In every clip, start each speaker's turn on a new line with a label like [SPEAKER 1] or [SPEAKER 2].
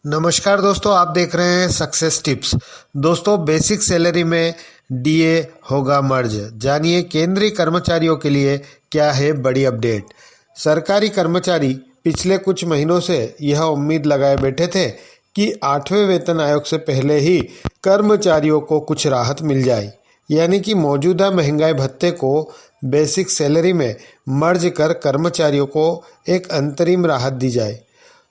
[SPEAKER 1] नमस्कार दोस्तों, आप देख रहे हैं सक्सेस टिप्स। दोस्तों, बेसिक सैलरी में डीए होगा मर्ज। जानिए केंद्रीय कर्मचारियों के लिए क्या है बड़ी अपडेट। सरकारी कर्मचारी पिछले कुछ महीनों से यह उम्मीद लगाए बैठे थे कि 8वें वेतन आयोग से पहले ही कर्मचारियों को कुछ राहत मिल जाए, यानी कि मौजूदा महंगाई भत्ते को बेसिक सैलरी में मर्ज कर कर्मचारियों को एक अंतरिम राहत दी जाए।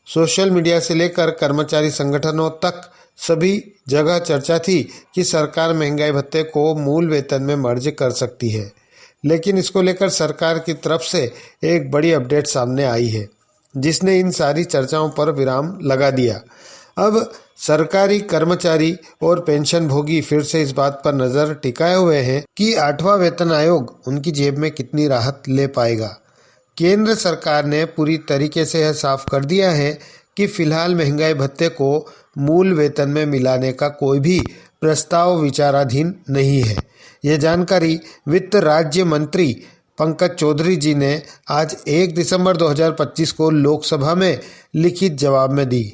[SPEAKER 1] सोशल मीडिया से लेकर कर्मचारी संगठनों तक सभी जगह चर्चा थी कि सरकार महंगाई भत्ते को मूल वेतन में मर्ज कर सकती है, लेकिन इसको लेकर सरकार की तरफ से एक बड़ी अपडेट सामने आई है, जिसने इन सारी चर्चाओं पर विराम लगा दिया। अब सरकारी कर्मचारी और पेंशन भोगी फिर से इस बात पर नज़र टिकाए हुए हैं कि 8वां वेतन आयोग उनकी जेब में कितनी राहत ले पाएगा। केंद्र सरकार ने पूरी तरीके से यह साफ कर दिया है कि फिलहाल महंगाई भत्ते को मूल वेतन में मिलाने का कोई भी प्रस्ताव विचाराधीन नहीं है। यह जानकारी वित्त राज्य मंत्री पंकज चौधरी जी ने आज 1 दिसंबर 2025 को लोकसभा में लिखित जवाब में दी।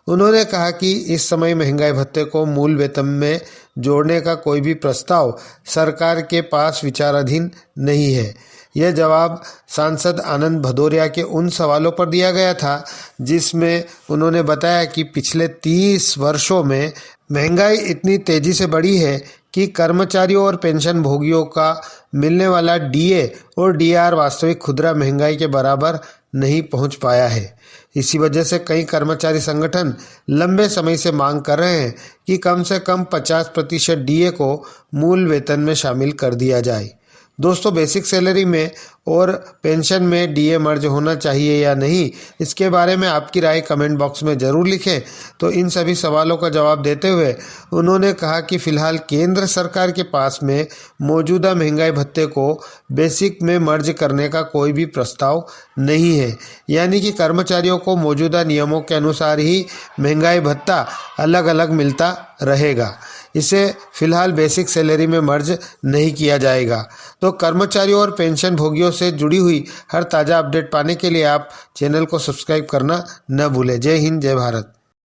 [SPEAKER 1] उन्होंने कहा कि इस समय महंगाई भत्ते को मूल वेतन में जोड़ने का कोई भी प्रस्ताव सरकार के पास विचाराधीन नहीं है। यह जवाब सांसद आनंद भदौरिया के उन सवालों पर दिया गया था, जिसमें उन्होंने बताया कि पिछले 30 वर्षों में महंगाई इतनी तेजी से बढ़ी है कि कर्मचारियों और पेंशन भोगियों का मिलने वाला डीए और डीआर वास्तविक खुदरा महंगाई के बराबर नहीं पहुंच पाया है। इसी वजह से कई कर्मचारी संगठन लंबे समय से मांग कर रहे हैं कि कम से कम 50% डीए को मूल वेतन में शामिल कर दिया जाए। दोस्तों, बेसिक सैलरी में और पेंशन में डीए मर्ज होना चाहिए या नहीं, इसके बारे में आपकी राय कमेंट बॉक्स में ज़रूर लिखें। तो इन सभी सवालों का जवाब देते हुए उन्होंने कहा कि फ़िलहाल केंद्र सरकार के पास में मौजूदा महंगाई भत्ते को बेसिक में मर्ज करने का कोई भी प्रस्ताव नहीं है, यानी कि कर्मचारियों को मौजूदा नियमों के अनुसार ही महंगाई भत्ता अलग अलग मिलता रहेगा। इसे फिलहाल बेसिक सैलरी में मर्ज नहीं किया जाएगा। तो कर्मचारियों और पेंशन भोगियों से जुड़ी हुई हर ताज़ा अपडेट पाने के लिए आप चैनल को सब्सक्राइब करना न भूलें। जय हिंद, जय भारत।